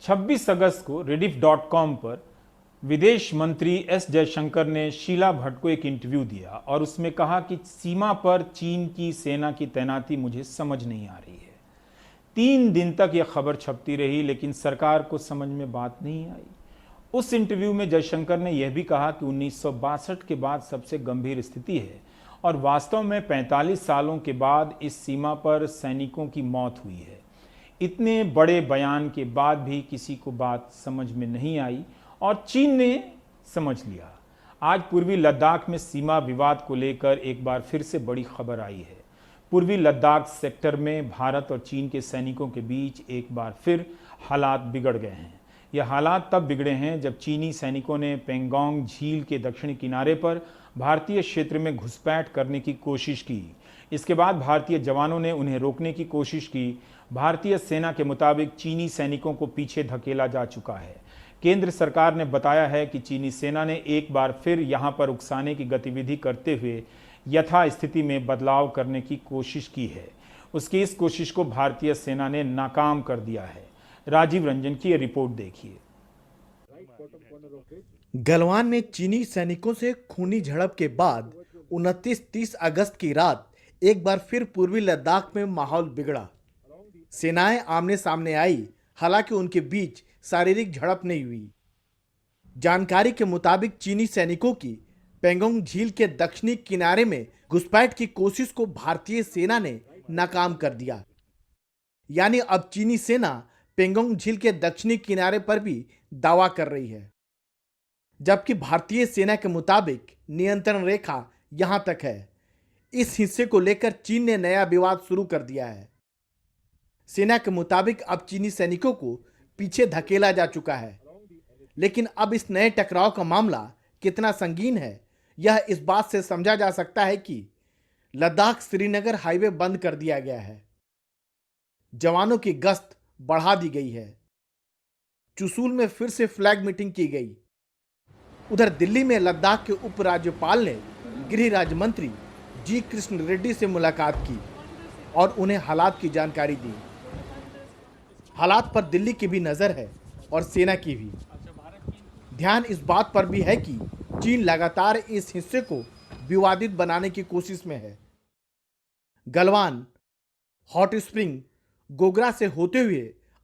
26 अगस्त को rediff.com पर विदेश मंत्री एस जयशंकर ने शीला भट्ट को एक इंटरव्यू दिया और उसमें कहा कि सीमा पर चीन की सेना की तैनाती मुझे समझ नहीं आ रही है। 3 दिन तक यह खबर छपती रही लेकिन सरकार को समझ में बात नहीं आई। उस इंटरव्यू में जयशंकर ने यह भी कहा कि 1962 के बाद सबसे गंभीर स्थिति है और वास्तव में 45 सालों के बाद इस सीमा पर सैनिकों की मौत हुई है। इतने बड़े बयान के बाद भी किसी को बात समझ में नहीं आई और चीन ने समझ लिया। आज पूर्वी लद्दाख में सीमा विवाद को लेकर एक बार फिर से बड़ी खबर आई है। पूर्वी लद्दाख सेक्टर में भारत और चीन के सैनिकों के बीच एक बार फिर हालात बिगड़ गए हैं। यह हालात तब बिगड़े हैं जब चीनी सैनिकों ने पेंगोंग झील के दक्षिणी किनारे पर भारतीय क्षेत्र में घुसपैठ करने की कोशिश की। इसके बाद भारतीय जवानों ने उन्हें रोकने की कोशिश की। भारतीय सेना के मुताबिक चीनी सैनिकों को पीछे धकेला जा चुका है। केंद्र सरकार ने बताया है कि चीनी सेना ने एक बार फिर यहां पर उकसाने की गतिविधि करते हुए यथास्थिति में बदलाव करने की कोशिश की है। उसकी इस कोशिश को भारतीय सेना ने नाकाम कर दिया है। राजीव रंजन की यह रिपोर्ट देखिए। गलवान में चीनी सैनिकों से खूनी झड़प के बाद 29-30 अगस्त की रात एक बार फिर पूर्वी लद्दाख में माहौल बिगड़ा। सेनाएं आमने सामने आई, हालांकि उनके बीच शारीरिक झड़प नहीं हुई। जानकारी के मुताबिक चीनी सैनिकों की पेंगोंग झील के दक्षिणी किनारे में घुसपैठ की कोशिश को भारतीय सेना ने नाकाम कर दिया। यानी अब चीनी सेना पेंगोंग झील के दक्षिणी किनारे पर भी दावा कर रही है, जबकि भारतीय सेना के मुताबिक नियंत्रण रेखा यहां तक है। इस हिस्से को लेकर चीन ने नया विवाद शुरू कर दिया है। सेना के मुताबिक अब चीनी सैनिकों को पीछे धकेला जा चुका है, लेकिन अब इस नए टकराव का मामला कितना संगीन है यह इस बात से समझा जा सकता है कि लद्दाख श्रीनगर हाईवे बंद कर दिया गया है। जवानों की गश्त बढ़ा दी गई है। चुशूल में फिर से फ्लैग मीटिंग की गई। उधर दिल्ली में लद्दाख के उपराज्यपाल ने गृह राज्य मंत्री जी कृष्ण रेड्डी से मुलाकात की और उन्हें हालात की जानकारी दी। हालात पर दिल्ली की भी नजर है और सेना की भी। ध्यान इस बात पर भी है कि चीन लगातार इस हिस्से को विवादित बनाने की कोशिश में है। गलवान, हॉट स्प्रिंग, गोगरा से होते हुए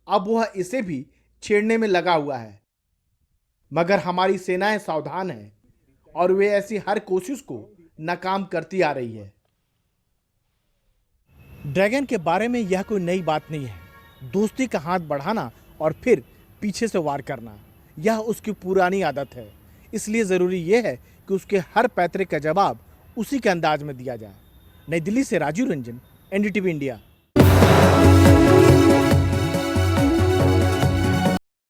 अब वह इसे भी छेड़ने में लगा हुआ है। मगर हमारी सेनाएं सावधान हैं और वे ऐसी हर कोशिश को नाकाम करती आ रही है। ड्रैगन के बारे में यह कोई नई बात नहीं है। दोस्ती का हाथ बढ़ाना और फिर पीछे से वार करना, यह उसकी पुरानी आदत है। इसलिए जरूरी यह है कि उसके हर पैतरे का जवाब उसी के अंदाज में दिया जाए। नई दिल्ली से राजीव रंजन, एनडीटीवी इंडिया।